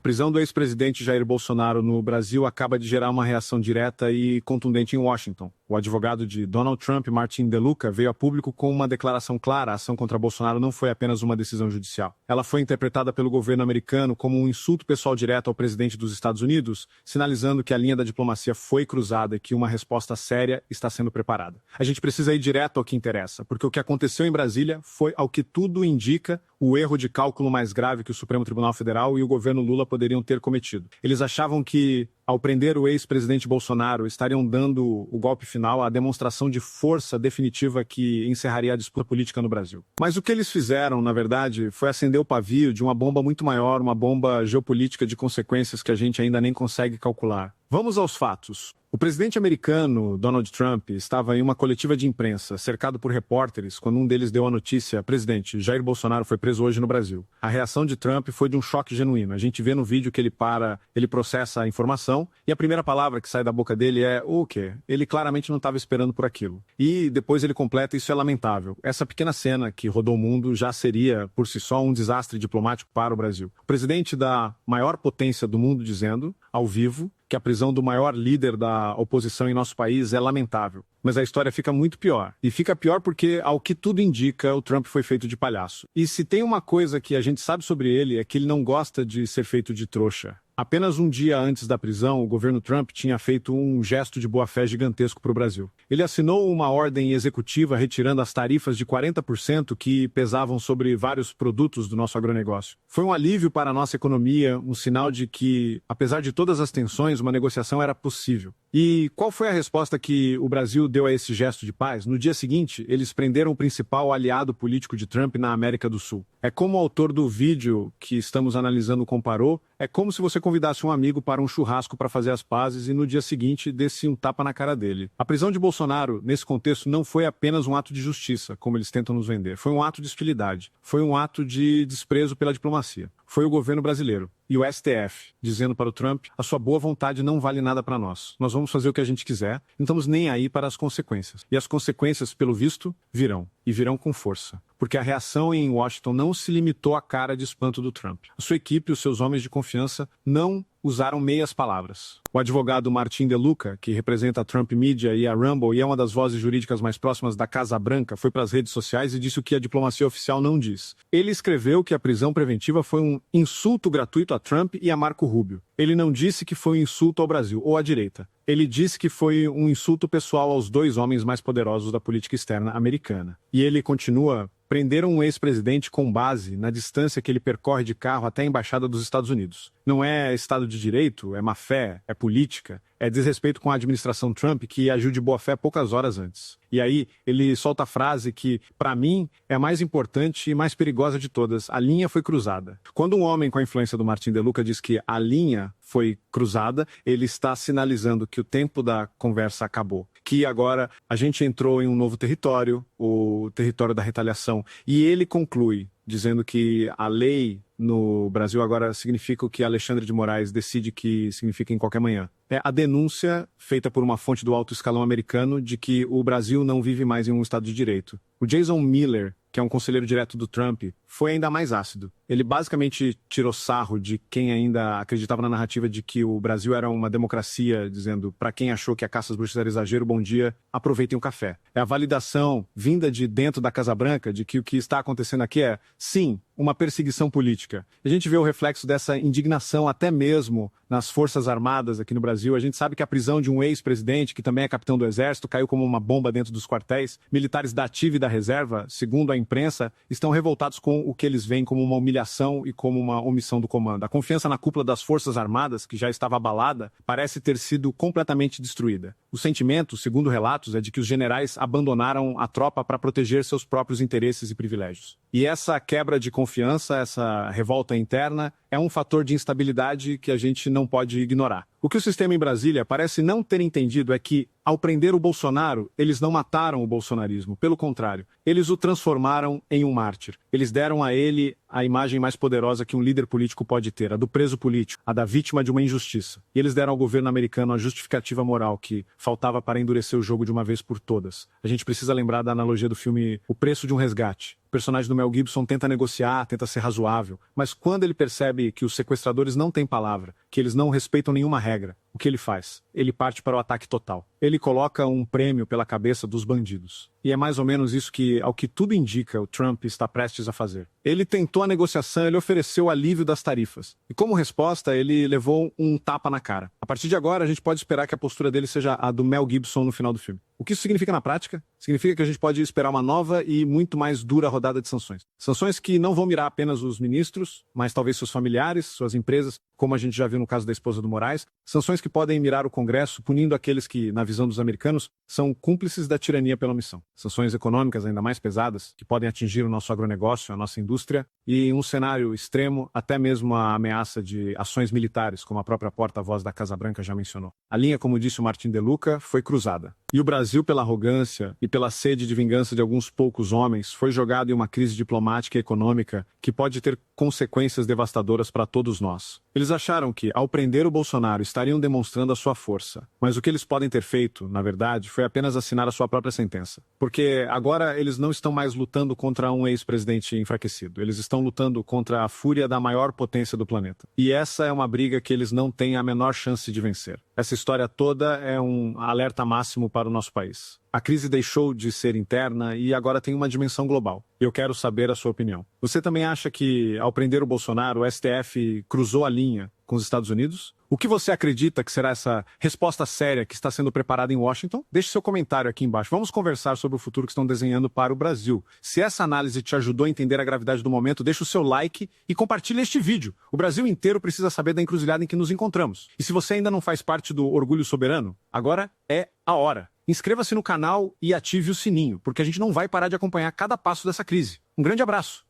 prisão do ex-presidente Jair Bolsonaro no Brasil acaba de gerar uma reação direta e contundente em Washington. O advogado de Donald Trump, Martin DeLuca, veio a público com uma declaração clara: a ação contra Bolsonaro não foi apenas uma decisão judicial. Ela foi interpretada pelo governo americano como um insulto pessoal direto ao presidente dos Estados Unidos, sinalizando que a linha da diplomacia foi cruzada e que uma resposta séria está sendo preparada. A gente precisa ir direto ao que interessa, porque o que aconteceu em Brasília foi, ao que tudo indica, o erro de cálculo mais grave que o Supremo Tribunal Federal e o governo Lula poderiam ter cometido. Eles achavam que, ao prender o ex-presidente Bolsonaro, estariam dando o golpe final, a demonstração de força definitiva que encerraria a disputa política no Brasil. Mas o que eles fizeram, na verdade, foi acender o pavio de uma bomba muito maior, uma bomba geopolítica de consequências que a gente ainda nem consegue calcular. Vamos aos fatos. O presidente americano, Donald Trump, estava em uma coletiva de imprensa, cercado por repórteres, quando um deles deu a notícia: presidente, Jair Bolsonaro foi preso hoje no Brasil. A reação de Trump foi de um choque genuíno. A gente vê no vídeo que ele processa a informação, e a primeira palavra que sai da boca dele é: o quê? Ele claramente não estava esperando por aquilo. E depois ele completa: isso é lamentável. Essa pequena cena que rodou o mundo já seria, por si só, um desastre diplomático para o Brasil. O presidente da maior potência do mundo dizendo, ao vivo, que a prisão do maior líder da oposição em nosso país é lamentável. Mas a história fica muito pior. E fica pior porque, ao que tudo indica, o Trump foi feito de palhaço. E se tem uma coisa que a gente sabe sobre ele, é que ele não gosta de ser feito de trouxa. Apenas um dia antes da prisão, o governo Trump tinha feito um gesto de boa-fé gigantesco para o Brasil. Ele assinou uma ordem executiva retirando as tarifas de 40% que pesavam sobre vários produtos do nosso agronegócio. Foi um alívio para a nossa economia, um sinal de que, apesar de todas as tensões, uma negociação era possível. E qual foi a resposta que o Brasil deu a esse gesto de paz? No dia seguinte, eles prenderam o principal aliado político de Trump na América do Sul. É como o autor do vídeo que estamos analisando comparou: é como se você convidasse um amigo para um churrasco para fazer as pazes e no dia seguinte desse um tapa na cara dele. A prisão de Bolsonaro, nesse contexto, não foi apenas um ato de justiça, como eles tentam nos vender. Foi um ato de hostilidade. Foi um ato de desprezo pela diplomacia. Foi o governo brasileiro e o STF dizendo para o Trump: a sua boa vontade não vale nada para nós. Nós vamos fazer o que a gente quiser, não estamos nem aí para as consequências. E as consequências, pelo visto, virão. E virão com força. Porque a reação em Washington não se limitou à cara de espanto do Trump. A sua equipe e os seus homens de confiança não usaram meias palavras. O advogado Martin DeLuca, que representa a Trump Media e a Rumble e é uma das vozes jurídicas mais próximas da Casa Branca, foi para as redes sociais e disse o que a diplomacia oficial não diz. Ele escreveu que a prisão preventiva foi um insulto gratuito a Trump e a Marco Rubio. Ele não disse que foi um insulto ao Brasil ou à direita. Ele disse que foi um insulto pessoal aos dois homens mais poderosos da política externa americana. E ele continua: prenderam um ex-presidente com base na distância que ele percorre de carro até a Embaixada dos Estados Unidos. Não é Estado de Direito, é má-fé, é política, é desrespeito com a administração Trump, que agiu de boa-fé poucas horas antes. E aí ele solta a frase que, para mim, é a mais importante e mais perigosa de todas: a linha foi cruzada. Quando um homem com a influência do Martin DeLuca diz que a linha foi cruzada, ele está sinalizando que o tempo da conversa acabou. Que agora a gente entrou em um novo território, o território da retaliação. E ele conclui dizendo que a lei no Brasil agora significa o que Alexandre de Moraes decide que significa em qualquer manhã. É a denúncia feita por uma fonte do alto escalão americano de que o Brasil não vive mais em um Estado de Direito. O Jason Miller, que é um conselheiro direto do Trump, foi ainda mais ácido. Ele basicamente tirou sarro de quem ainda acreditava na narrativa de que o Brasil era uma democracia, dizendo: para quem achou que a caça às bruxas era exagero, bom dia, aproveitem o café. É a validação vinda de dentro da Casa Branca de que o que está acontecendo aqui é, sim, uma perseguição política. A gente vê o reflexo dessa indignação até mesmo nas Forças Armadas aqui no Brasil. A gente sabe que a prisão de um ex-presidente, que também é capitão do Exército, caiu como uma bomba dentro dos quartéis. Militares da ativa e da reserva, segundo a imprensa, estão revoltados com o que eles veem como uma humilhação e como uma omissão do comando. A confiança na cúpula das Forças Armadas, que já estava abalada, parece ter sido completamente destruída. O sentimento, segundo relatos, é de que os generais abandonaram a tropa para proteger seus próprios interesses e privilégios. E essa quebra de confiança, essa revolta interna, é um fator de instabilidade que a gente não pode ignorar. O que o sistema em Brasília parece não ter entendido é que, ao prender o Bolsonaro, eles não mataram o bolsonarismo. Pelo contrário, eles o transformaram em um mártir. Eles deram a ele a imagem mais poderosa que um líder político pode ter, a do preso político, a da vítima de uma injustiça. E eles deram ao governo americano a justificativa moral que faltava para endurecer o jogo de uma vez por todas. A gente precisa lembrar da analogia do filme O Preço de um Resgate. personagem do Mel Gibson tenta negociar, tenta ser razoável, mas quando ele percebe que os sequestradores não têm palavra, que eles não respeitam nenhuma regra, o que ele faz? Ele parte para o ataque total. Ele coloca um prêmio pela cabeça dos bandidos. E é mais ou menos isso que, ao que tudo indica, o Trump está prestes a fazer. Ele tentou a negociação, ele ofereceu o alívio das tarifas. E como resposta, ele levou um tapa na cara. A partir de agora, a gente pode esperar que a postura dele seja a do Mel Gibson no final do filme. O que isso significa na prática? Significa que a gente pode esperar uma nova e muito mais dura rodada de sanções. Sanções que não vão mirar apenas os ministros, mas talvez seus familiares, suas empresas, como a gente já viu no caso da esposa do Moraes. Sanções que podem mirar o Congresso, punindo aqueles que, na visão dos americanos, são cúmplices da tirania pela omissão. Sanções econômicas ainda mais pesadas, que podem atingir o nosso agronegócio, a nossa indústria, e em um cenário extremo, até mesmo a ameaça de ações militares, como a própria porta-voz da Casa Branca já mencionou. A linha, como disse o Martin De Luca, foi cruzada. E o Brasil, pela arrogância e pela sede de vingança de alguns poucos homens, foi jogado em uma crise diplomática e econômica que pode ter consequências devastadoras para todos nós. Eles acharam que, ao prender o Bolsonaro, estariam demonstrando a sua força. Mas o que eles podem ter feito, na verdade, foi apenas assinar a sua própria sentença. Porque agora eles não estão mais lutando contra um ex-presidente enfraquecido. Eles estão lutando contra a fúria da maior potência do planeta. E essa é uma briga que eles não têm a menor chance de vencer. Essa história toda é um alerta máximo para o nosso país. A crise deixou de ser interna e agora tem uma dimensão global. Eu quero saber a sua opinião. Você também acha que, ao prender o Bolsonaro, o STF cruzou a linha com os Estados Unidos? O que você acredita que será essa resposta séria que está sendo preparada em Washington? Deixe seu comentário aqui embaixo. Vamos conversar sobre o futuro que estão desenhando para o Brasil. Se essa análise te ajudou a entender a gravidade do momento, deixe o seu like e compartilhe este vídeo. O Brasil inteiro precisa saber da encruzilhada em que nos encontramos. E se você ainda não faz parte do Orgulho Soberano, agora é a hora. Inscreva-se no canal e ative o sininho, porque a gente não vai parar de acompanhar cada passo dessa crise. Um grande abraço!